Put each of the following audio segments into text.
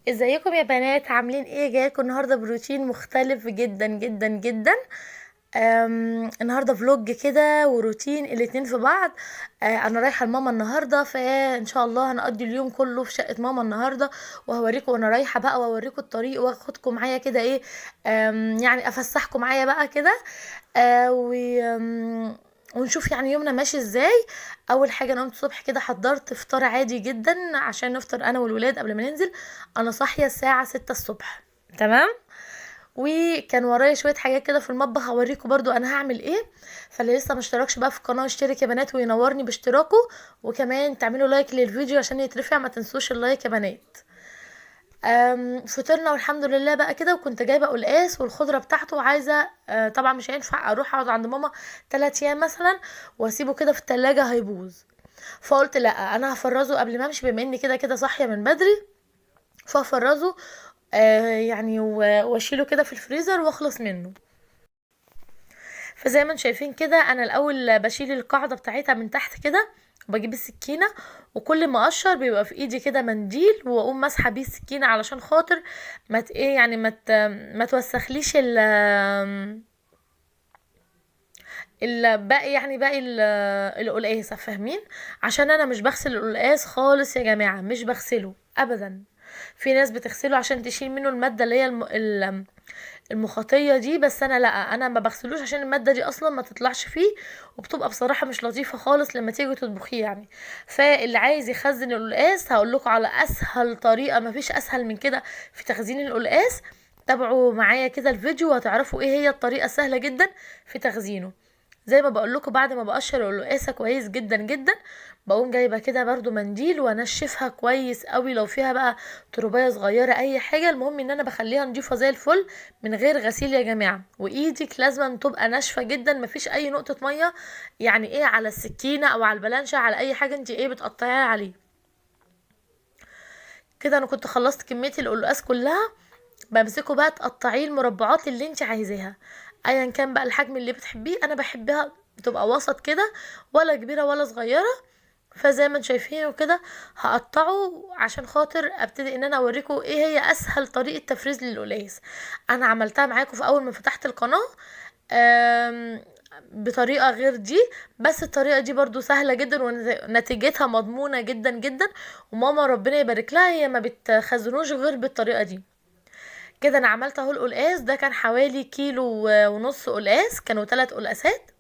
ازيكم يا بنات؟ عاملين ايه؟ جايلكم النهارده بروتين مختلف جدا جدا جدا. النهارده فلوج كده وروتين الاتنين في بعض. انا رايحه لماما النهارده، فان شاء الله هنقضي اليوم كله في شقه ماما النهارده، وهوريكم وانا رايحه بقى، واوريكم الطريق، واخدكم معايا كده ايه. يعني افسحكم معايا بقى كده. آه و آم، ونشوف يعني يومنا ماشي ازاي. اول حاجه انا قمت الصبح كده، حضرت فطار عادي جدا عشان نفطر انا والولاد قبل ما ننزل. انا صاحيه الساعه 6 الصبح. تمام. وكان ورايا شويه حاجات كده في المطبخ، هوريكم برضو انا هعمل ايه. فاللي لسه مشتركش بقى في القناه يشترك يا بنات وينورني باشتراكه، وكمان تعملوا لايك للفيديو عشان يترفع، ما تنسوش اللايك يا بنات. فطرنا والحمد لله بقى كده، وكنت جايبه قلقاس والخضره بتاعته، وعايزه طبعا مش هينفع اروح اقعد عند ماما 3 ايام مثلا واسيبه كده في التلاجة هيبوظ. فقلت لا، انا هفرزه قبل ما امشي، بما اني كده كده صاحيه من بدري. فهفرزه يعني واشيله كده في الفريزر واخلص منه. فزي ما انتم شايفين كده، انا الاول بشيل القاعده بتاعتها من تحت كده، وبجيب السكينه، وكل ما اقشر بيبقى في ايدي كده منديل، واقوم ماسحه بيه السكينه علشان خاطر ما ايه يعني ما توسخليش الباقي، يعني باقي القلقاس، فاهمين؟ عشان انا مش بغسل القلقاس خالص يا جماعه، مش بغسله ابدا. في ناس بتغسله عشان تشيل منه الماده اللي هي المخاطيه دي، بس انا لا، انا ما بغسلوش عشان الماده دي اصلا ما تطلعش فيه، وبتبقى بصراحه مش لطيفه خالص لما تيجي تطبخيه يعني. فاللي عايز يخزن القلقاس هقول لكم على اسهل طريقه، ما فيش اسهل من كده في تخزين القلقاس. تابعوا معايا كده الفيديو وهتعرفوا ايه هي الطريقه السهله جدا في تخزينه. زي ما بقول لكم، بعد ما بقشر القلقاسه كويس جدا جدا، بقوم جايبه كده برضو منديل وانشفها كويس قوي، لو فيها بقى تربايه صغيره اي حاجه، المهم ان انا بخليها نضيفه زي الفل من غير غسيل يا جماعه. وايدك لازم تبقى ناشفه جدا، مفيش اي نقطه ميه يعني ايه على السكينه او على البلانشه، على اي حاجه انت ايه بتقطعيها عليه. كده انا كنت خلصت كميه القلقاس كلها. بمسكه بقى تقطعيه المربعات اللي انت عايزاها، ايا كان بقى الحجم اللي بتحبيه. انا بحبها تبقى وسط كده، ولا كبيره ولا صغيره. فزي ما انتم شايفين كده، هقطعه عشان خاطر ابتدي ان انا اوريكم ايه هي اسهل طريقه تفريز للقلقاس. انا عملتها معاكم في اول ما فتحت القناه، آم، بطريقه غير دي، بس الطريقه دي برضو سهله جدا ونتيجتها مضمونه جدا جدا. وماما ربنا يبارك لها، هي ما بتخزنوش غير بالطريقه دي. كده انا عملت اهو القلقاس ده، كان حوالي كيلو ونص قلقاس، كانوا 3 قلقاسات.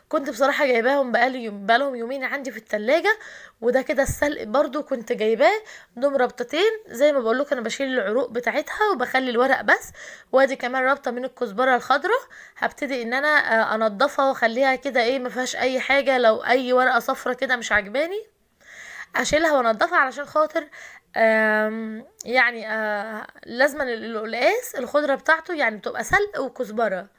كنت بصراحة جايباهم بقالهم يومين عندي في التلاجة. وده كده السلق برضو كنت جايباه، دوم ربطتين زي ما بقولك، انا بشيل العروق بتاعتها وبخلي الورق بس. وادي كمان ربطة من الكزبرة الخضراء، هبتدي ان انا انضفها واخليها كده ايه ما فيهاش اي حاجة، لو اي ورقة صفرة كده مش عجباني اشيلها وانضفها علشان خاطر يعني لازما القلقاس الخضرة بتاعته يعني بتبقى سلق وكزبرة.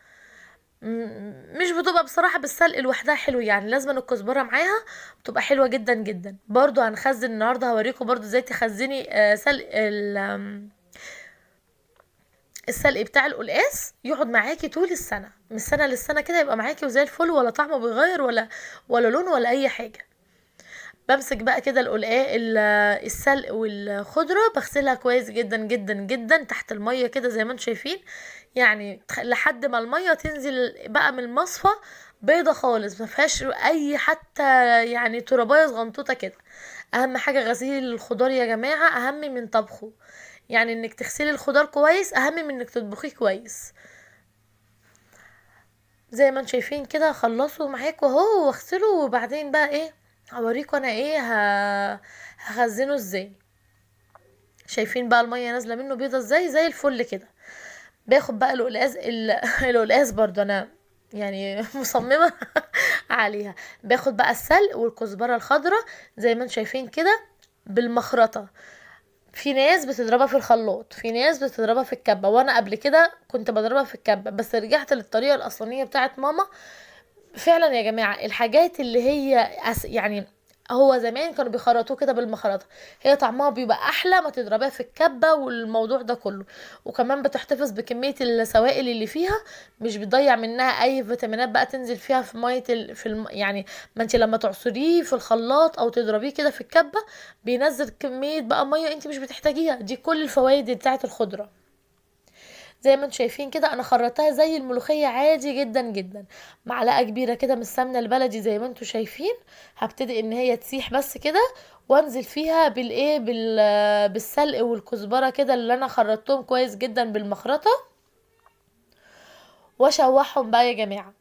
مش بتبقى بصراحة بالسلق لوحدها حلو، يعني لازم الكزبرة معاها بتبقى حلوة جدا جدا. برضو هنخزن النهاردة، هوريكم برضو ازاي تخزني سلق السلق بتاع القلقاس يقعد معاكي طول السنة، من السنة للسنة كده يبقى معاكي وزي الفل، ولا طعمه بيغير ولا لون ولا اي حاجة. بمسك بقى كده السلق والخضرة، بغسلها كويس جدا جدا جدا تحت المية كده زي ما انتم شايفين، يعني لحد ما المية تنزل بقى من المصفى بيضة خالص، ما فيهاش اي حتى يعني ترابايه صغنطوطة كده. اهم حاجة غسيل الخضار يا جماعة، اهم من طبخه. يعني انك تغسلي الخضار كويس اهم من انك تطبخيه كويس. زي ما انتم شايفين كده، خلصوا معاكوا اهو واغسله، وبعدين بقى ايه هوريكم انا ايه هخزنه ازاي. شايفين بقى المية نازلة منه بيضة ازاي زي الفل كده. باخد بقى القلقاس القلقاس برضو انا يعني مصممة عليها. باخد بقى السلق والكزبرة الخضراء زي ما انتم شايفين كده بالمخرطة. في ناس بتضربها في الخلاط، في ناس بتضربها في الكبة، وانا قبل كده كنت بضربها في الكبة، بس رجعت للطريقة الاصلية بتاعت ماما. فعلا يا جماعة الحاجات اللي هي يعني هو زمان كانوا بيخرطوه كده بالمخرطة. هي طعمها بيبقى احلى ما تضربيها في الكبة والموضوع ده كله. وكمان بتحتفظ بكمية السوائل اللي فيها، مش بتضيع منها اي فيتامينات بقى تنزل فيها في مية يعني ما انت لما تعصريه في الخلاط او تضربيه كده في الكبة بينزل كمية بقى مية انت مش بتحتاجيها. دي كل الفوائد بتاعة الخضرة. زي ما انتم شايفين كده انا خرطتها زي الملوخية عادي جدا جدا. معلقة كبيرة كده من السمنة البلدي زي ما انتم شايفين. هبتدي ان هي تسيح بس كده، وانزل فيها بالسلق والكزبرة كده اللي انا خرطتهم كويس جدا بالمخرطة، واشوحهم بقى يا جماعة.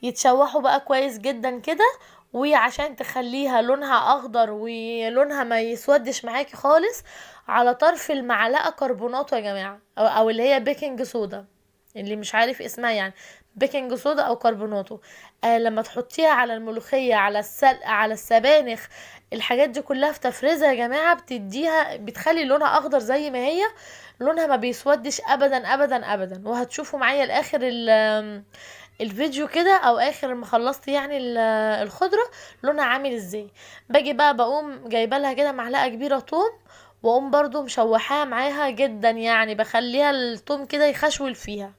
يتشوحوا بقى كويس جدا كده. وعشان تخليها لونها اخضر ولونها ما يسودش معاكي خالص، على طرف المعلقه كربونات يا جماعه، او اللي هي بيكنج صودا، اللي مش عارف اسمها يعني، بيكنج صودا او كربوناتو. لما تحطيها على الملوخيه، على السلق، على السبانخ، الحاجات دي كلها في تفريزها يا جماعه بتديها، بتخلي لونها اخضر زي ما هي. لونها ما بيسودش ابدا ابدا ابدا. وهتشوفوا معايا الاخر الفيديو كده، او اخر ما خلصت يعني الخضره لونها عامل ازاي. باجي بقى بقوم جايبه لها كده معلقه كبيره توم، واقوم برضو مشوحاها معاها جدا، يعني بخليها التوم كده يخشول فيها.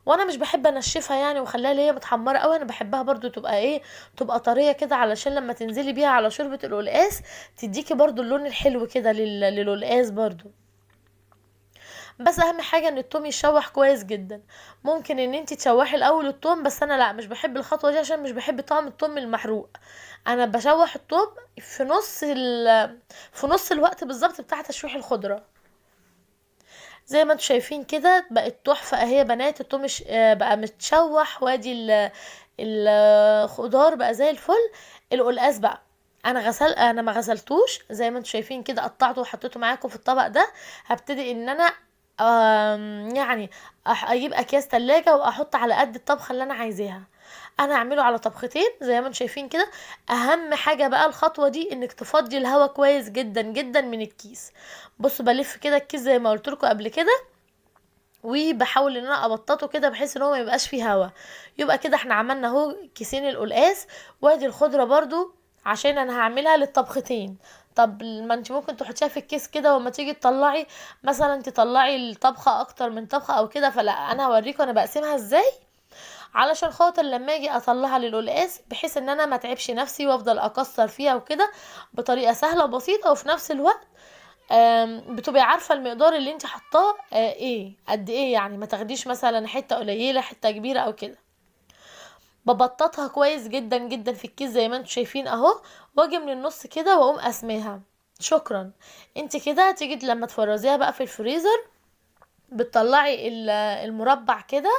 وانا مش بحب انشفها يعني واخليها اللي هي متحمره قوي، انا بحبها برضو تبقى ايه، تبقى طريه كده، علشان لما تنزلي بيها على شوربه القلقاس تديكي برضو اللون الحلو كده للقلقاس برضو. بس اهم حاجه ان التوم يتشوح كويس جدا. ممكن ان انت تشوحي الاول التوم، بس انا لا، مش بحب الخطوه دي عشان مش بحب طعم التوم المحروق. انا بشوح التوم في نص الوقت بالظبط بتاع تشويح الخضره. زي ما انتم شايفين كده بقت تحفه اهي يا بنات. التوم بقى متشوح، وادي الخضار بقى زي الفل. القلقاس بقى انا ما غسلتوش، زي ما انتم شايفين كده قطعته وحطيته معاكم في الطبق ده. هبتدي ان انا يعني اجيب اكياس تلاجة واحط على قد الطبخة اللي انا عايزاها. انا هعمله على طبختين زي ما انتم شايفين كده. اهم حاجة بقى الخطوة دي انك تفضي الهواء كويس جدا جدا من الكيس. بصوا بلف كده الكيس زي ما قلت لكم قبل كده، وبحاول ان انا ابططه كده بحيث ان هو ما يبقاش فيه هوا. يبقى كده احنا عملنا اهو كيسين القلقاس. وادي الخضره برضو عشان انا هعملها للطبختين. طب ما انت ممكن تحطيها في الكيس كده، وما تيجي تطلعي مثلا تطلعي الطبخه اكتر من طبخه او كده، فلا انا هوريكم انا بقسمها ازاي، علشان خاطر لما اجي اطلعها للقلقاس بحيث ان انا ما تعبش نفسي وافضل اكسر فيها وكده، بطريقه سهله وبسيطه. وفي نفس الوقت بتبقي عارفه المقدار اللي انت حطاه ايه قد ايه، يعني ما تاخديش مثلا حته قليله حته كبيره او كده. ببططها كويس جدا جدا في الكيس زي ما انتم شايفين اهو، واجي من النص كده واقوم قسماها. شكرا. انت كده تيجي لما تفرزيها بقى في الفريزر، بتطلعي المربع كده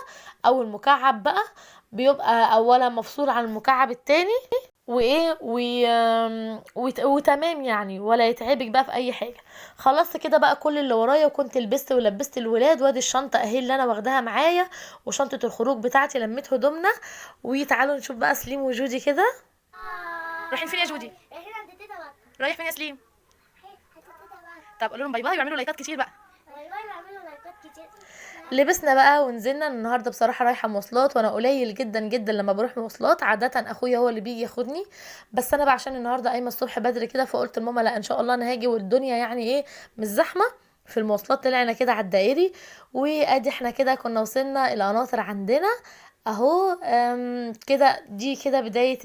او المكعب بقى، بيبقى اولا مفصول عن المكعب التاني، وايه وتمام يعني، ولا يتعبك بقى في اي حاجه. خلصت كده بقى كل اللي ورايا، وكنت لبست ولبست الولاد. وادي الشنطه اهي اللي انا واخداها معايا، وشنطه الخروج بتاعتي لميت هدومنا. وتعالوا نشوف بقى سليم وجودي كده. رايحين فين يا جودي؟ رايحين عند تيتا بطة. رايح فين يا سليم؟ عند تيتا بطة. طب قول لهم باي باي ويعملوا لايكات كتير بقى. باي باي بعملوا لايكات كتير. لبسنا بقى ونزلنا النهارده. بصراحه رايحه مواصلات، وانا قليل جدا جدا لما بروح مواصلات، عاده اخويا هو اللي بيجي ياخدني. بس انا بقى عشان النهارده قايمه الصبح بدري كده، فقلت لماما لا ان شاء الله انا هاجي، والدنيا يعني ايه مش زحمه في المواصلات. طلعنا كده على الدائري، وادي احنا كده كنا وصلنا القناطر عندنا اهو. كده دي كده بدايه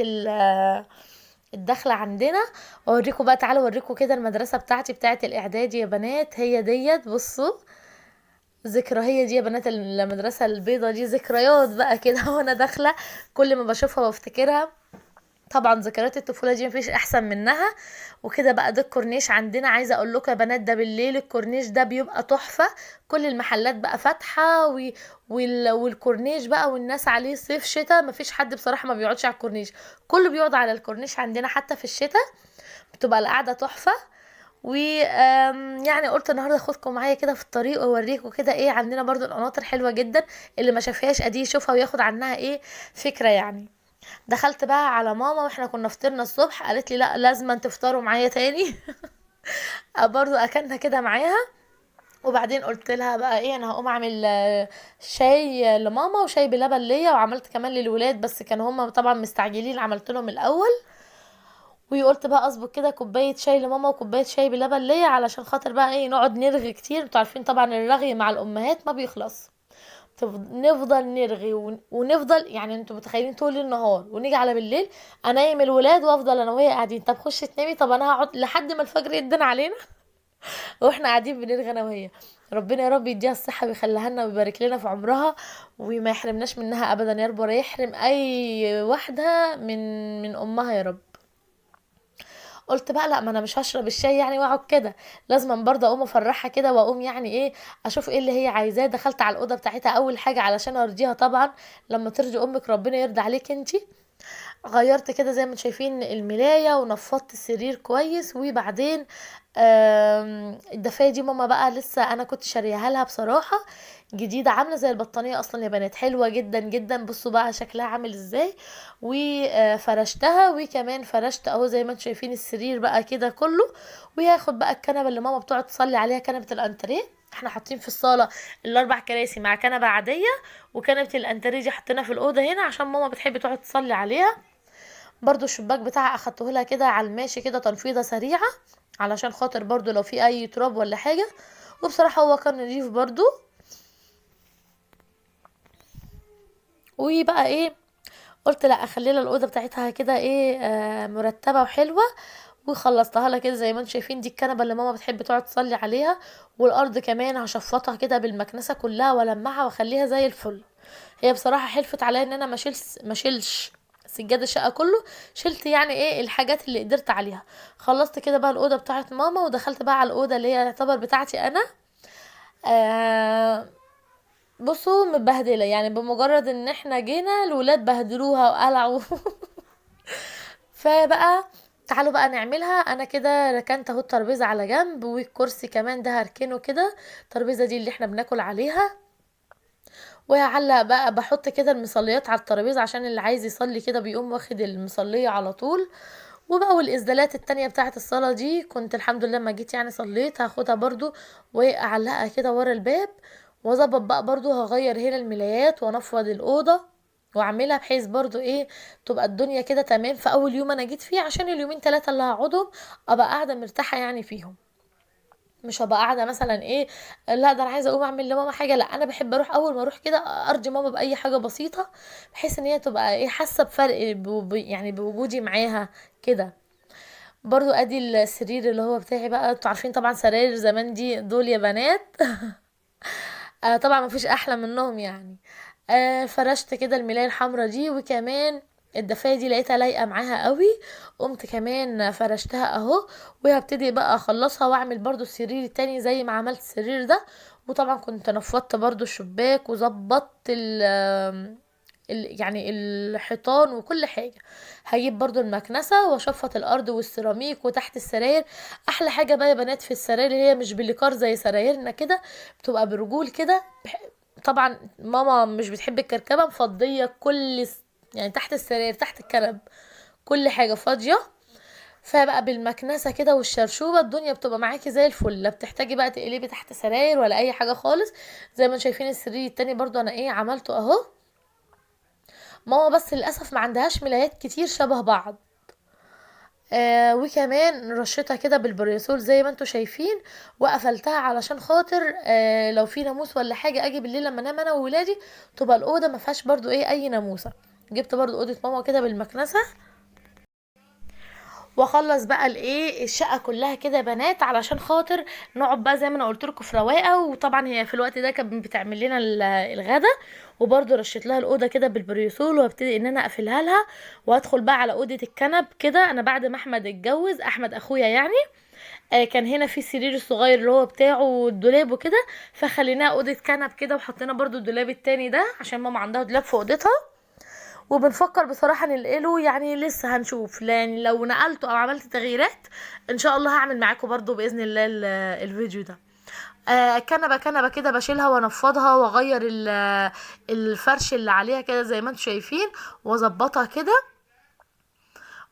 الدخلة عندنا. واوريكم بقى، تعالوا اوريكم كده المدرسة بتاعتي بتاعت الاعدادي يا بنات. هي ديت بصوا، ذكرى دي يا بنات. المدرسة البيضة دي ذكريات بقى كده وانا داخلة، كل ما بشوفها بفتكرها. طبعا ذكريات الطفولة دي مفيش احسن منها. وكده بقى ده الكورنيش عندنا. عايزة اقول لكم يا بنات، ده بالليل الكورنيش ده بيبقى تحفة. كل المحلات بقى فاتحة والكورنيش بقى والناس عليه صيف شتاء، مفيش حد بصراحة ما بيقعدش على الكورنيش. كله بيقعد على الكورنيش عندنا حتى في الشتاء، بتبقى القعدة تحفة. يعني قلت النهارده اخدكم معايا كده في الطريق واوريكم كده ايه عندنا برضو القناطر حلوه جدا. اللي ما شافهاش ادي يشوفها وياخد عنها ايه فكره يعني. دخلت بقى على ماما واحنا كنا فطرنا الصبح، قالت لي لا لازم تفطروا معايا تاني. برضو اكلنا كده معاها. وبعدين قلت لها بقى ايه، انا هقوم اعمل شاي لماما وشاي بلبن ليا، وعملت كمان للولاد بس كانوا هما طبعا مستعجلين، عملت لهم الاول. وقلت بقى اظبط كده كوبايه شاي لماما وكوبايه شاي بلبن ليا، علشان خاطر بقى ايه نقعد نرغي كتير. انتوا عارفين طبعا الرغي مع الامهات ما بيخلص، نفضل نرغي ونفضل يعني انتوا متخيلين طول النهار، ونيجي على بالليل انيم الولاد وافضل انا وهي قاعدين. طب خش تنامي، طب انا هقعد لحد ما الفجر يدن علينا واحنا قاعدين بنرغي انا وهي. ربنا يا رب يديها الصحة ويخليها لنا ويبارك لنا في عمرها، وما يحرمناش منها ابدا يا رب، ولا يحرم اي واحدة من امها يا رب. قلت بقى لا، ما انا مش هشرب الشاي يعني واقعد كده، لازم برضه اقوم افرحها كده، واقوم يعني ايه اشوف ايه اللي هي عايزاه. دخلت على الاوضه بتاعتها اول حاجه علشان ارضيها طبعا، لما ترضي امك ربنا يرضى عليك انتي. غيرت كده زي ما انتم شايفين الملايه، ونفضت السرير كويس. وبعدين الدفايه دي ماما بقى لسه انا كنت شاريها لها بصراحه، جديده عامله زي البطانيه اصلا يا بنات، حلوه جدا جدا. بصوا بقى شكلها عامل ازاي. وفرشتها، وكمان فرشت اهو زي ما انتم شايفين السرير بقى كده كله. وهاخد بقى الكنبه اللي ماما بتقعد تصلي عليها، كنبه الانتريه. احنا حاطين في الصاله الاربع كراسي مع كنبه عاديه، وكنبه الانتريه دي حطينا في الاوضه هنا عشان ماما بتحب تقعد تصلي عليها. برضو الشباك بتاعها اخدته لها كده على الماشي كده تنفيضه سريعه، علشان خاطر برضو لو في اي تراب ولا حاجه. وبصراحه هو كان نضيف برضو. وبقى ايه، قلت لا اخلي لها الاوضه بتاعتها كده ايه مرتبه وحلوه. وخلصتها لها كده زي ما انتم شايفين، دي الكنبه اللي ماما بتحب تقعد تصلي عليها. والارض كمان هشفطها كده بالمكنسه كلها والمعها واخليها زي الفل. هي بصراحه حلفت عليا ان انا ما شيلش سجاد الشقه كله، شلت يعني ايه الحاجات اللي قدرت عليها. خلصت كده بقى الاوضه بتاعت ماما، ودخلت بقى على الاوضه اللي هي تعتبر بتاعتي انا. آه بصوا متبهدله يعني، بمجرد ان احنا جينا الولاد بهدلوها وقلعوا فبقى تعالوا بقى نعملها. انا كده ركنت اهو الترابيزه على جنب، والكرسي كمان ده هركنه كده، الترابيزه دي اللي احنا بناكل عليها. وهعلق بقى بحط كده المصليات على الترابيزه، عشان اللي عايز يصلي كده بيقوم واخد المصليه على طول. وبقى والإسدالات التانية بتاعة الصلاة دي كنت الحمد لله لما جيت يعني صليت هاخدها برضو واعلقها كده ورا الباب. واظبط بقى برضو هغير هنا الملايات وانفض الأوضة، واعملها بحيث برضو ايه تبقى الدنيا كده تمام في اول يوم انا جيت فيه، عشان اليومين ثلاثة اللي هقعدهم ابقى قاعدة مرتاحة يعني فيهم. مش هبقى قاعده مثلا ايه، لا ده انا عايزه اقوم اعمل لماما حاجه. لا انا بحب اروح اول ما اروح كده ارضي ماما باي حاجه بسيطه، بحيث ان هي تبقى ايه حاسه بفرق يعني بوجودي معاها كده. برضو ادي السرير اللي هو بتاعي بقى، انتوا عارفين طبعا سراير زمان دي دول يا بنات طبعا مفيش احلى منهم يعني. فرشت كده الملاية الحمرا دي، وكمان الدفاية دي لقيتها لايقة معاها قوي، قمت كمان فرشتها اهو. وهبتدي بقى اخلصها واعمل برضو السرير التاني زي ما عملت السرير ده. وطبعا كنت نفضت برضو الشباك وظبطت يعني الحيطان وكل حاجة. هجيب برضو المكنسة واشفط الارض والسيراميك وتحت السراير. احلى حاجة بقى يا بنات في السراير اللي هي مش باليكار زي سرايرنا كده، بتبقى برجول كده. طبعا ماما مش بتحب الكركبة، مفضية يعني تحت السراير تحت الكنب كل حاجة فاضية. فبقى بالمكنسة كده والشرشوبة الدنيا بتبقى معاكي زي الفل، لا بتحتاجي بقى تقلبي تحت سراير ولا اي حاجة خالص. زي ما شايفين السرير التاني برضو انا ايه عملته اهو. ماما بس للاسف ما عندهاش ملايات كتير شبه بعض. وكمان رشتها كده بالبريسول زي ما انتوا شايفين، وقفلتها علشان خاطر لو في ناموس ولا حاجه اجي بالليل لما انام انا وولادي تبقى الاوضه ما فيهاش برضو ايه اي ناموسه. جبت برضو اوضه ماما كده بالمكنسه، واخلص بقى الايه الشقه كلها كده بنات، علشان خاطر نقعد بقى زي ما انا قلت لكم في رواقه. وطبعا هي في الوقت ده كانت بتعمل لنا الغدا. وبرده رشيت لها الاوضه كده بالبريسول، وابتدي ان انا اقفلها لها. وادخل بقى على اوضه الكنب كده. انا بعد ما احمد اتجوز، احمد اخويا يعني، كان هنا في السرير الصغير اللي هو بتاعه والدولاب وكده، فخليناها اوضه كنب كده. وحطينا برضو الدولاب التاني ده عشان ماما عندها دولاب في اوضتها. وبنفكر بصراحة ننقله يعني، لسه هنشوف يعني لو نقلته او عملت تغييرات ان شاء الله هعمل معاكم برضو باذن الله الفيديو ده. كنبة كنبة كده بشيلها وانفضها واغير الفرش اللي عليها كده زي ما انتم شايفين، واظبطها كده.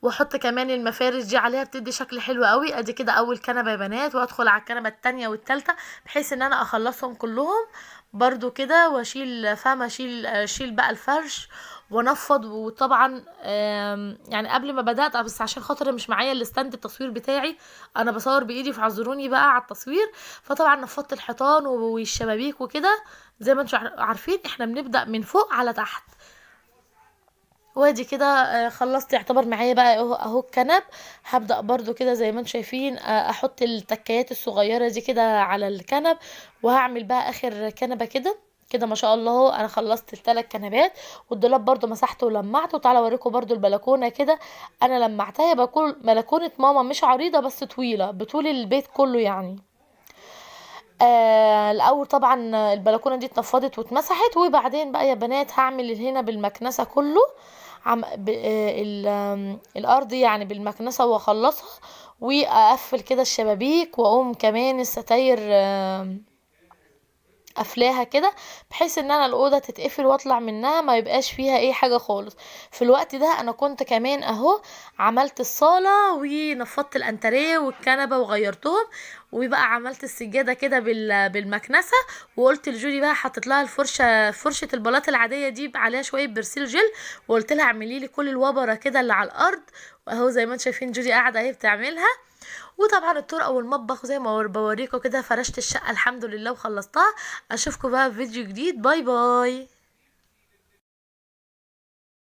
واحط كمان المفارش دي عليها بتدي شكل حلو قوي. ادي كده اول كنبه يا بنات، وادخل على الكنبه التانية والتالتة بحيث ان انا اخلصهم كلهم برضو كده، واشيل فاهمه اشيل بقى الفرش وانفض. وطبعا يعني قبل ما بدات، بس عشان خاطر مش معايا الاستند التصوير بتاعي، انا بصور بايدي فاعذروني بقى على التصوير. فطبعا نفضت الحيطان والشبابيك وكده. زي ما انتم عارفين احنا بنبدا من فوق على تحت. وادي كده خلصت يعتبر معايا بقى اهو الكنب. هبدأ برضو كده زي ما انتم شايفين احط التكايات الصغيرة دي كده على الكنب. وهعمل بقى اخر كنبة كده كده. ما شاء الله اهو انا خلصت ال3 كنبات. والدولاب برضو مسحته ولمعته. تعالى اوريكم برضو البلكونة كده. انا لمعتها. يبقى كل بلكونة ماما مش عريضة بس طويلة بطول البيت كله يعني. الاول طبعا البلكونه دي اتنفضت واتمسحت. وبعدين بقى يا بنات هعمل هنا بالمكنسه كله الارض يعني بالمكنسه واخلصها. واقفل كده الشبابيك واقوم كمان الستاير قافلاها كده بحيث ان انا الاوضه تتقفل واطلع منها ما يبقاش فيها اي حاجه خالص. في الوقت ده انا كنت كمان اهو عملت الصاله ونفضت الانتريه والكنبه وغيرتهم. وبقى عملت السجاده كده بالمكنسه. وقلت لجودي بقى حطيت لها فرشه البلاط العاديه دي عليها شويه برسيل جل. وقلت لها اعملي لي كل الوبره كده اللي على الارض. واهو زي ما انتم شايفين جودي قاعده اهي بتعملها. وطبعا الطرقه والمطبخ زي ما بوريكم كده فرشت الشقه الحمد لله وخلصتها. اشوفكم بقى في فيديو جديد. باي باي.